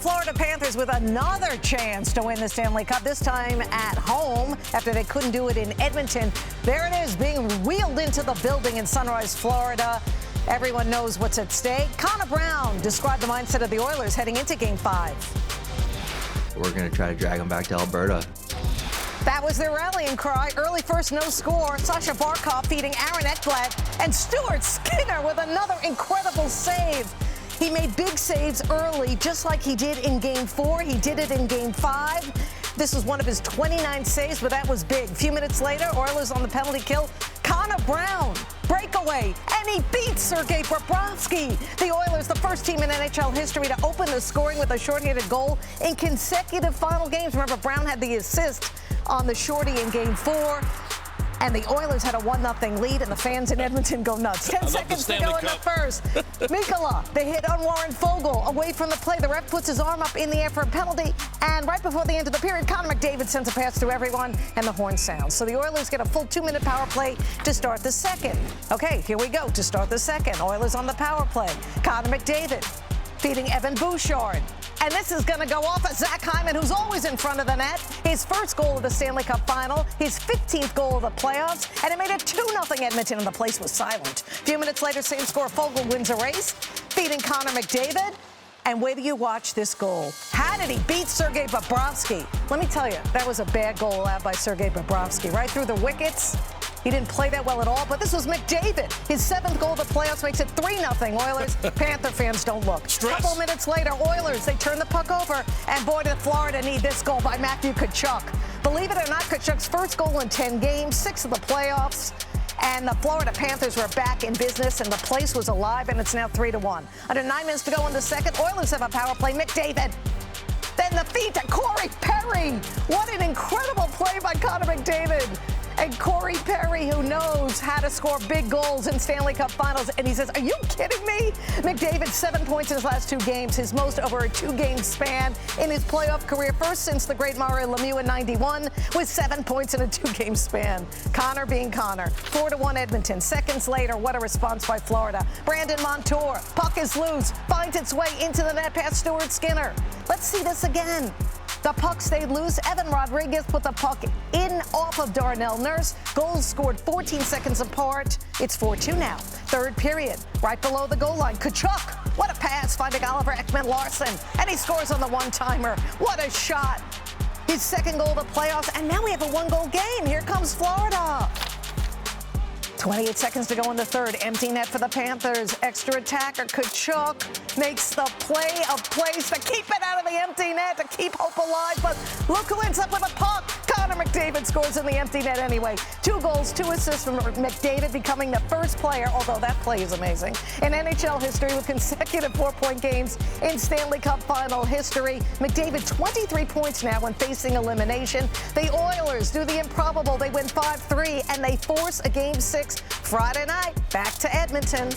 Florida Panthers with another chance to win the Stanley Cup, this time at home after they couldn't do it in Edmonton. There it is, being wheeled into the building in Sunrise, Florida. Everyone knows what's at stake. Connor Brown described the mindset of the Oilers heading into Game 5. We're going to try to drag them back to Alberta. That was their rallying cry. Early first, no score. Sasha Barkov feeding Aaron Ekblad, and Stuart Skinner with another incredible save. He made big saves early, just like he did in Game 4. He did it in Game 5. This was one of his 29 saves, but that was big. A few minutes later, Oilers on the penalty kill. Connor Brown, breakaway, and he beats Sergei Bobrovsky. The Oilers, the first team in NHL history to open the scoring with a shorthanded goal in consecutive final games. Remember, Brown had the assist on the shorty in Game 4. And the Oilers had a 1-0 lead, and the fans in Edmonton go nuts. 10 seconds to go in the first. Mikkola, they hit on Warren Foegele away from the play. The ref puts his arm up in the air for a penalty. And right before the end of the period, Connor McDavid sends a pass to everyone, and the horn sounds. So the Oilers get a full 2-minute power play to start the second. Okay, here we go to start the second. Oilers on the power play. Connor McDavid feeding Evan Bouchard. And this is going to go off at Zach Hyman, who's always in front of the net. His first goal of the Stanley Cup final, his 15th goal of the playoffs, and it made it 2-0 Edmonton, and the place was silent. A few minutes later, same score, Foegele wins a race, feeding Connor McDavid. And wait till you watch this goal. How did he beat Sergei Bobrovsky? Let me tell you, that was a bad goal allowed by Sergei Bobrovsky. Right through the wickets. He didn't play that well at all, but this was McDavid. His 7th goal of the playoffs makes it 3-0 Oilers. Panther fans don't look. A couple minutes later, Oilers, they turn the puck over, and boy, did Florida need this goal by Matthew Tkachuk. Believe it or not, Tkachuk's first goal in 10 games, 6 of the playoffs. And the Florida Panthers were back in business, and the place was alive, and it's now 3-1. Under 9 minutes to go in the second, Oilers have a power play. McDavid. Then the feed to Corey Perry. What an incredible play by Connor McDavid. And Corey Perry, who knows how to score big goals in Stanley Cup finals. And he says, are you kidding me? McDavid, 7 points in his last 2 games, his most over a 2-game span in his playoff career, first since the great Mario Lemieux in 91, with 7 points in a 2-game span. Connor being Connor. 4-1 Edmonton. Seconds later, what a response by Florida. Brandon Montour, puck is loose, finds its way into the net past Stuart Skinner. Let's see this again. The puck stayed loose. Evan Rodriguez put the puck in off of Darnell Nurse. Goals scored 14 seconds apart. It's 4-2 now. Third period, right below the goal line. Tkachuk, what a pass, finding Oliver Ekman-Larsson. And he scores on the one-timer. What a shot. His 2nd goal of the playoffs. And now we have a 1-goal game. Here comes Florida. 28 seconds to go in the third. Empty net for the Panthers. Extra attacker Tkachuk makes the play of plays to keep it out of the empty net, to keep hope alive. But look who ends up with a puck. Connor McDavid scores in the empty net anyway. 2 goals, 2 assists from McDavid, becoming the first player, although that play is amazing, in NHL history with consecutive 4-point games in Stanley Cup final history. McDavid, 23 points now when facing elimination. The Oilers do the improbable. They win 5-3, and they force a Game 6 Friday night back to Edmonton.